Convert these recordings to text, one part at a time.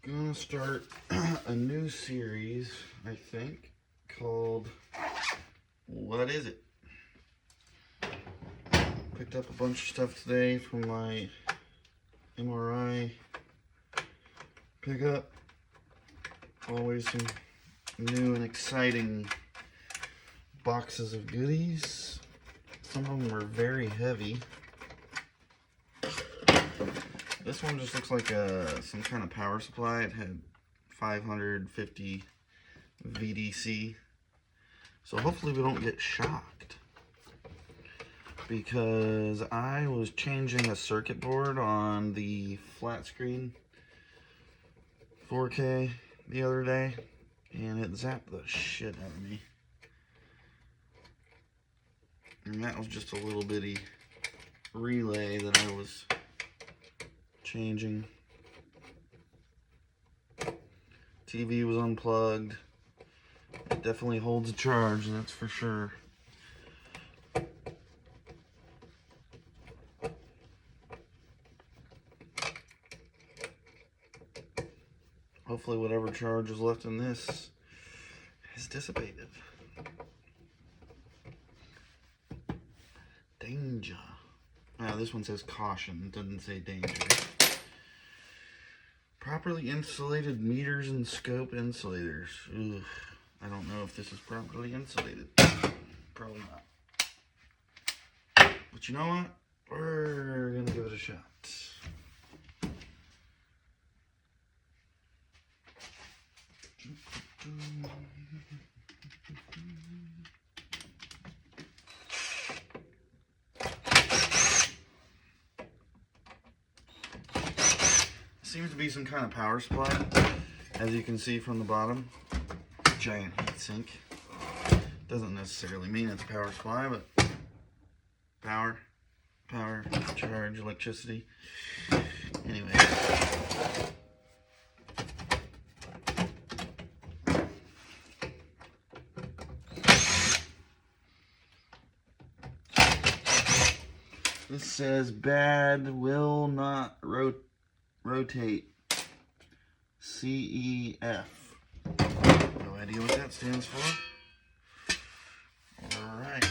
Gonna start a new series, I think, called What Is It? Picked up a bunch of stuff today from my MRI pickup. Always some new and exciting boxes of goodies. Some of them were very heavy. This one just looks like some kind of power supply. It had 550 VDC. So hopefully we don't get shocked. Because I was changing a circuit board on the flat screen 4K the other day. And it zapped the shit out of me. And that was just a little bitty relay that I was changing. TV was unplugged. It definitely holds a charge, that's for sure. Hopefully whatever charge is left in this has dissipated. Danger. This one says caution, it doesn't say danger. Properly insulated meters and scope insulators. Ugh, I don't know if this is properly insulated. Probably not. But you know what? We're gonna give it a shot. Seems to be some kind of power supply, as you can see from the bottom. Giant heat sink. Doesn't necessarily mean it's a power supply, but power, charge, electricity. Anyway. This says bad, will not rotate. CEF. No idea what that stands for. Alright.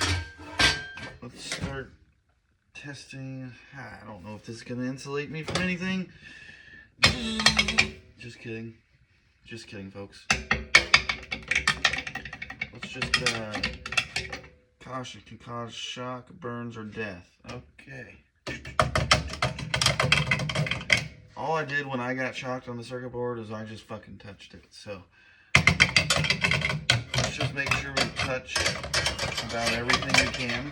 Let's start testing. I don't know if this is going to insulate me from anything. Just kidding. Just kidding, folks. Let's just, caution can cause shock, burns, or death. Okay. All I did when I got shocked on the circuit board is I just fucking touched it. So let's just make sure we touch about everything we can.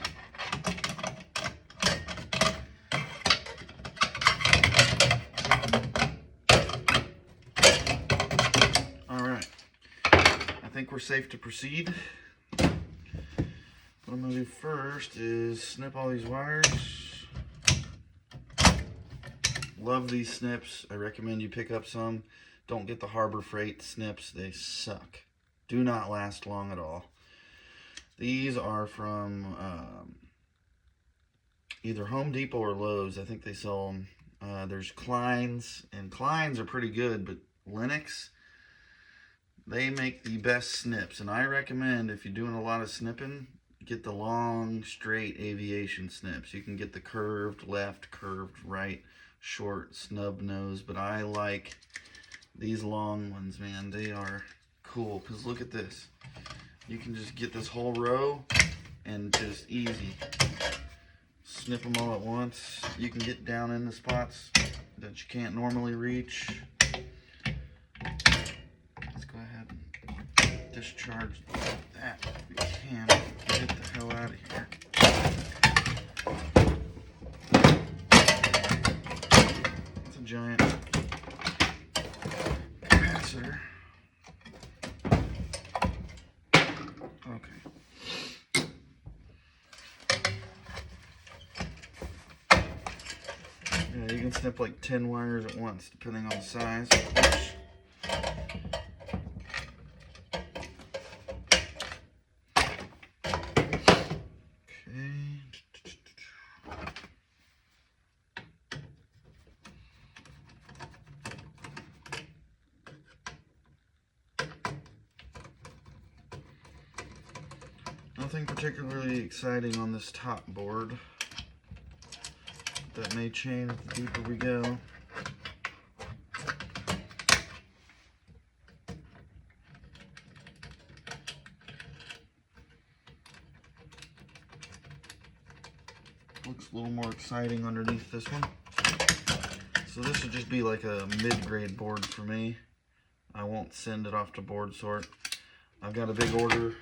Alright. I think we're safe to proceed. What I'm going to do first is snip all these wires. Love these snips. I recommend you pick up some. Don't get the Harbor Freight snips. They suck. Do not last long at all. These are from either Home Depot or Lowe's. I think they sell them. There's Klein's, and Klein's are pretty good, but Lennox, they make the best snips. And I recommend, if you're doing a lot of snipping, get the long, straight aviation snips. You can get the curved left, curved right, short snub nose, but I like these long ones, man. They are cool, because look at this. You can just get this whole row and just easy snip them all at once. You can get down in the spots that you can't normally reach. Let's go ahead and discharge that if we can. Get the hell out of here. Giant capacitor. Okay. Yeah, you can snip like 10 wires at once, depending on the size. Nothing particularly exciting on this top board. That may change the deeper we go. Looks a little more exciting underneath this one. So this would just be like a mid-grade board for me. I won't send it off to board sort. I've got a big order,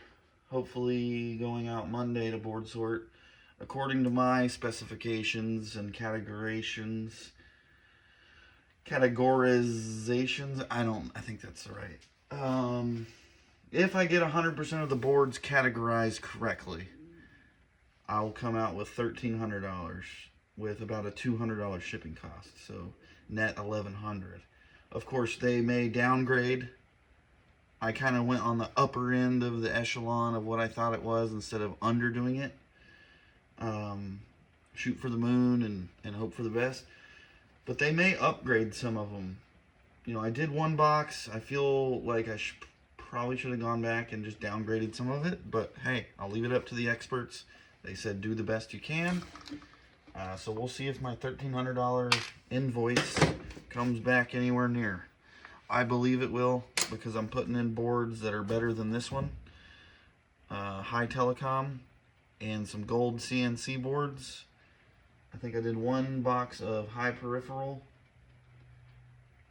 hopefully going out Monday to board sort. According to my specifications and categorizations, I think that's right. If I get 100% of the boards categorized correctly, I'll come out with $1,300 with about a $200 shipping cost. So net $1,100. Of course, they may downgrade. I kind of went on the upper end of the echelon of what I thought it was instead of underdoing it. Shoot for the moon and hope for the best. But they may upgrade some of them. You know, I did one box. I feel like I probably should have gone back and just downgraded some of it. But hey, I'll leave it up to the experts. They said do the best you can. So we'll see if my $1,300 invoice comes back anywhere near. I believe it will, because I'm putting in boards that are better than this one. High telecom and some gold CNC boards. I think I did one box of high peripheral,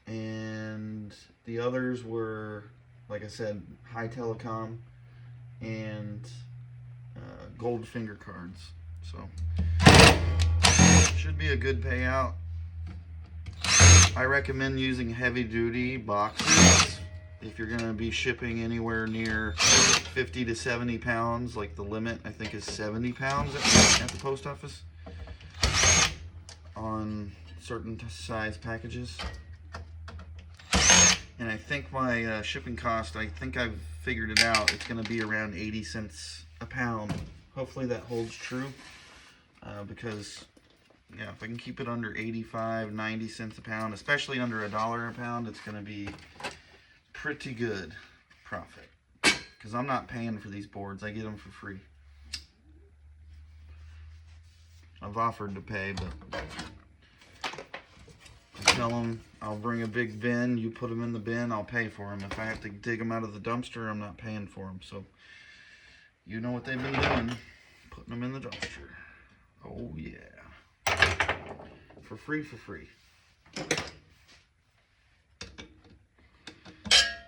and the others were, like I said, high telecom and gold finger cards. So should be a good payout. I recommend using heavy duty boxes if you're going to be shipping anywhere near 50 to 70 pounds. Like the limit I think is 70 pounds at the post office on certain size packages. And I think my shipping cost, I think I've figured it out, it's going to be around 80 cents a pound. Hopefully that holds true, because yeah, if I can keep it under 85, 90 cents a pound, especially under $1 a pound, it's going to be pretty good profit, because I'm not paying for these boards. I get them for free. I've offered to pay, but I tell them I'll bring a big bin, you put them in the bin, I'll pay for them. If I have to dig them out of the dumpster, I'm not paying for them. So you know what they've been doing, putting them in the dumpster. Oh yeah, for free, for free.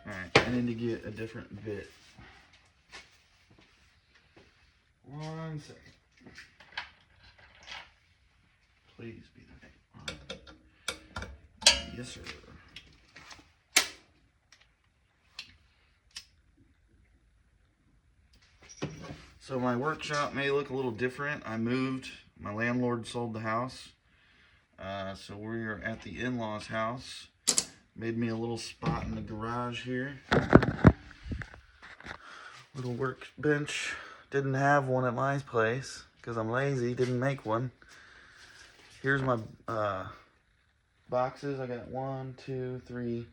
Alright, I need to get a different bit. 1 second. Please be the right one. Yes, sir. So my workshop may look a little different. I moved. My landlord sold the house. So we're at the in-laws' house. Made me a little spot in the garage here. Little workbench. Didn't have one at my place because I'm lazy. Didn't make one. Here's my boxes. I got 1, 2, 3,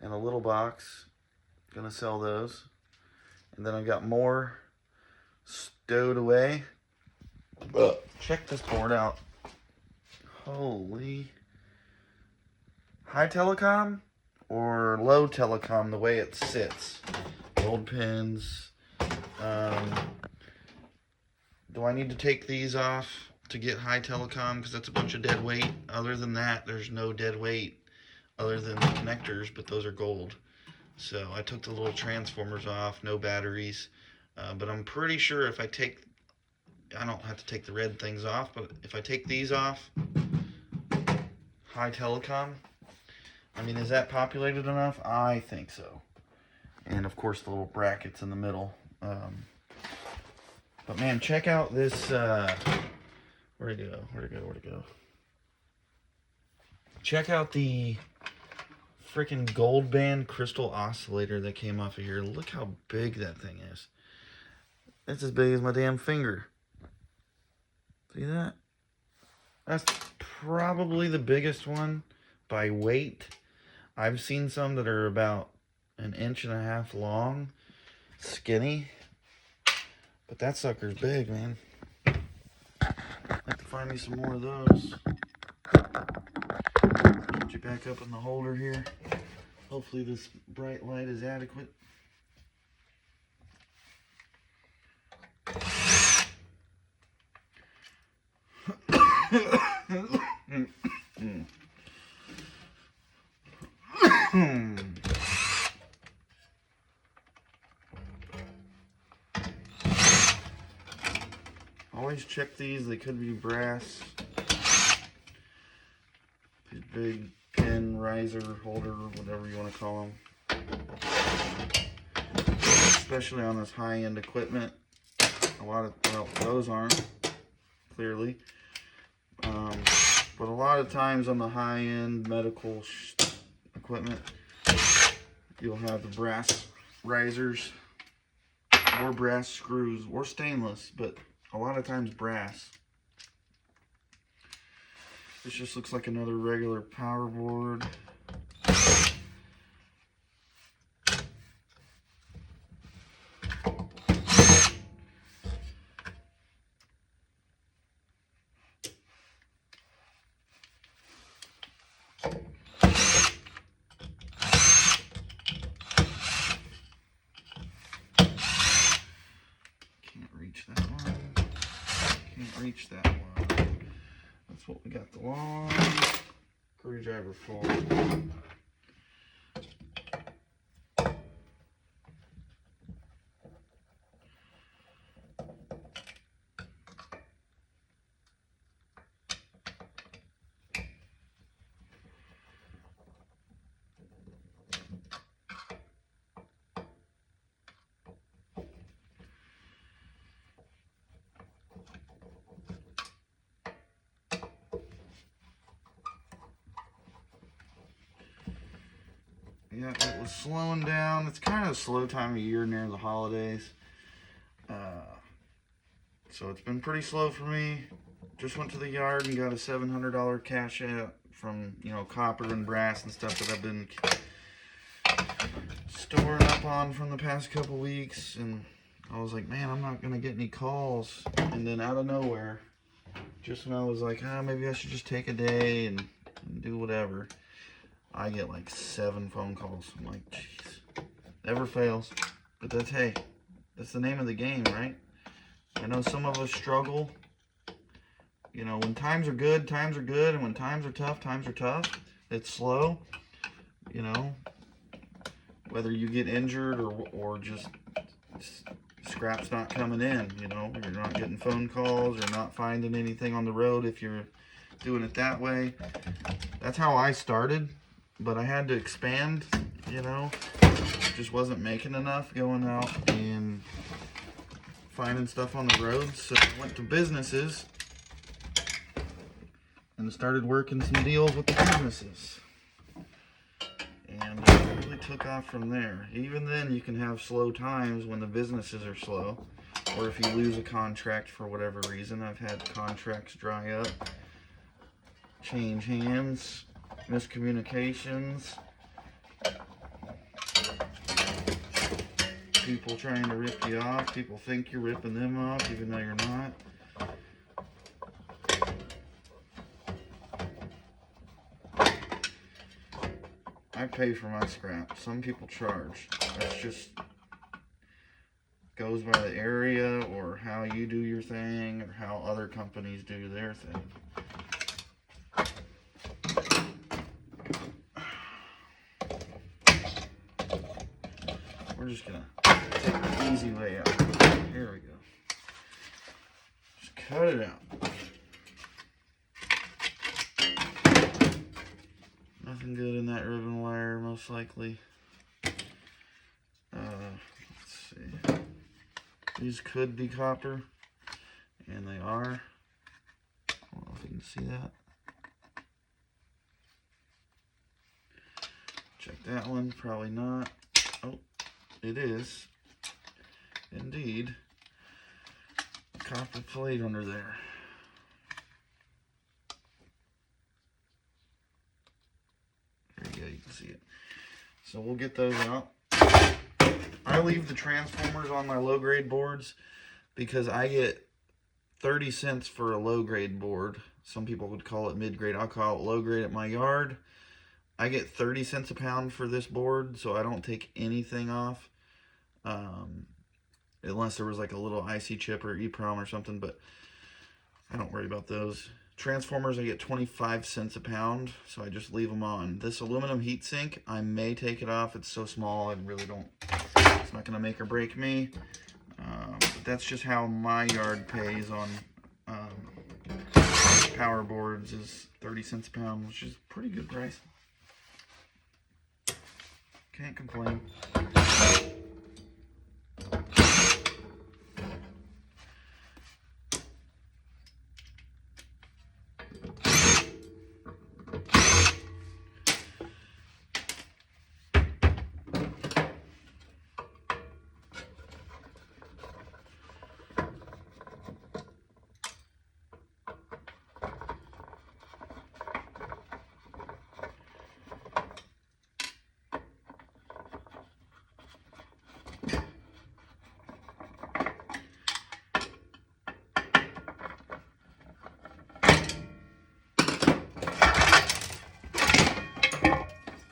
and a little box. Gonna sell those. And then I got more stowed away. Check this board out. Holy. High telecom or low telecom, the way it sits. Gold pins. Do I need to take these off to get high telecom? Because that's a bunch of dead weight. Other than that, there's no dead weight other than the connectors, but those are gold. So I took the little transformers off, no batteries. But I'm pretty sure if I don't have to take the red things off, but if I take these off, high telecom, I mean, is that populated enough? I think so. And of course the little brackets in the middle. But man, check out this, where'd it go? Check out the freaking gold band crystal oscillator that came off of here. Look how big that thing is. That's as big as my damn finger. See that? That's probably the biggest one by weight. I've seen some that are about 1.5 inches long, skinny. But that sucker's big, man. I'd like to find me some more of those. Put you back up in the holder here. Hopefully this bright light is adequate. Always check these, they could be brass. These big pin, riser, holder, whatever you want to call them. Especially on this high-end equipment. A lot of, well, those aren't, clearly. But a lot of times on the high-end medical equipment, you'll have the brass risers or brass screws or stainless, but a lot of times brass. This just looks like another regular power board. Reach that one. That's what we got the long screwdriver for. Yeah, it was slowing down. It's kind of a slow time of year near the holidays. So it's been pretty slow for me. Just went to the yard and got a $700 cash out from, you know, copper and brass and stuff that I've been storing up on from the past couple weeks. And I was like, man, I'm not going to get any calls. And then out of nowhere, just when I was like, maybe I should just take a day and do whatever, I get like 7 phone calls. I'm like, jeez, never fails. But that's, hey, that's the name of the game, right? I know some of us struggle. You know, when times are good, and when times are tough. It's slow. You know, whether you get injured or just scraps not coming in, you know, you're not getting phone calls or not finding anything on the road if you're doing it that way. That's how I started. But I had to expand, you know, just wasn't making enough going out and finding stuff on the road. So I went to businesses and started working some deals with the businesses. And it really took off from there. Even then, you can have slow times when the businesses are slow, or if you lose a contract for whatever reason. I've had contracts dry up, change hands, miscommunications, people trying to rip you off, people think you're ripping them off even though you're not. I pay for my scrap. Some people charge. That's just goes by the area or how you do your thing or how other companies do their thing. We're just gonna take the easy way out. Here we go. Just cut it out. Nothing good in that ribbon wire, most likely. Let's see. These could be copper, and they are. I don't know if you can see that. Check that one, probably not. Oh, it is indeed a copper plate under there. There you go, you can see it. So we'll get those out. I leave the transformers on my low grade boards because I get 30 cents for a low grade board. Some people would call it mid grade. I'll call it low grade at my yard. I get 30 cents a pound for this board, so I don't take anything off. Unless there was like a little IC chip or EEPROM or something, but I don't worry about those. Transformers, I get 25 cents a pound, so I just leave them on. This aluminum heatsink, I may take it off. It's so small, I really don't, it's not gonna make or break me. But that's just how my yard pays on power boards, is 30 cents a pound, which is a pretty good price. Can't complain.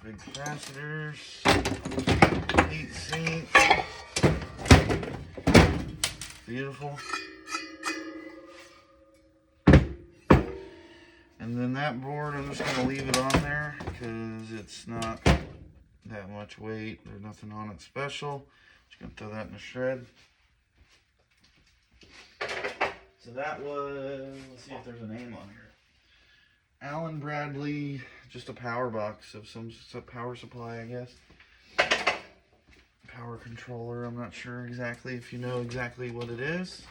Big capacitors, heat sink, beautiful. And then that board, I'm just gonna leave it on there because it's not that much weight. There's nothing on it special. Just gonna throw that in the shred. So that was, let's see if there's a name on here. Allen Bradley, just a power box of some power supply, I guess. Power controller, I'm not sure exactly if you know exactly what it is.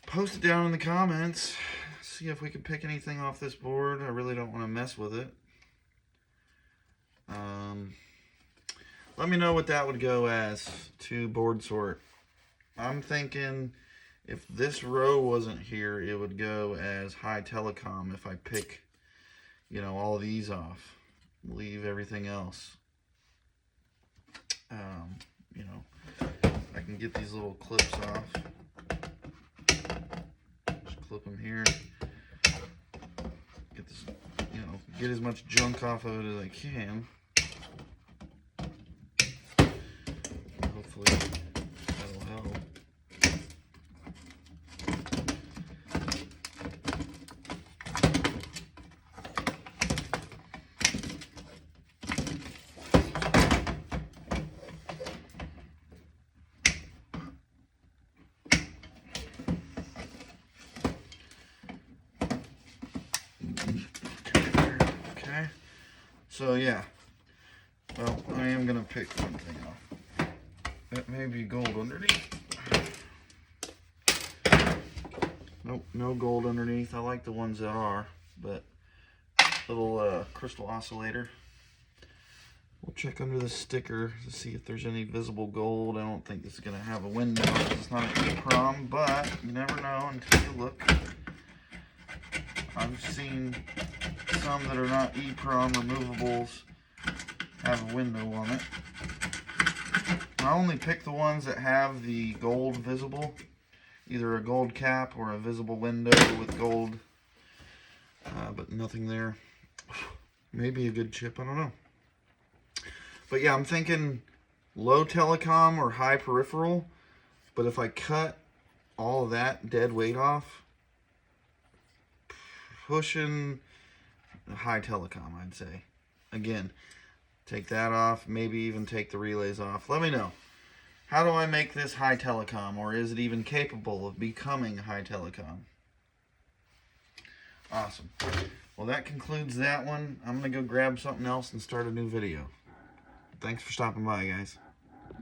Post it down in the comments. See if we can pick anything off this board. I really don't want to mess with it. Let me know what that would go as to board sort. I'm thinking if this row wasn't here, it would go as high telecom if I pick, you know, all these off. Leave everything else. You know, I can get these little clips off. Just clip them here. Get this, you know, get as much junk off of it as I can. Hopefully that'll help. Okay, so yeah, well, I am gonna pick one thing off. That may be gold underneath. Nope, no gold underneath. I like the ones that are, but little crystal oscillator. We'll check under the sticker to see if there's any visible gold. I don't think this is gonna have a window because it's not an EEPROM, but you never know until you look. I've seen some that are not EEPROM removables have a window on it. I only pick the ones that have the gold visible, either a gold cap or a visible window with gold, but nothing there. Maybe a good chip, I don't know. But yeah, I'm thinking low telecom or high peripheral, but if I cut all of that dead weight off, pushing high telecom, I'd say. Again, take that off, maybe even take the relays off. Let me know. How do I make this high telecom, or is it even capable of becoming high telecom? Awesome. Well, that concludes that one. I'm going to go grab something else and start a new video. Thanks for stopping by, guys.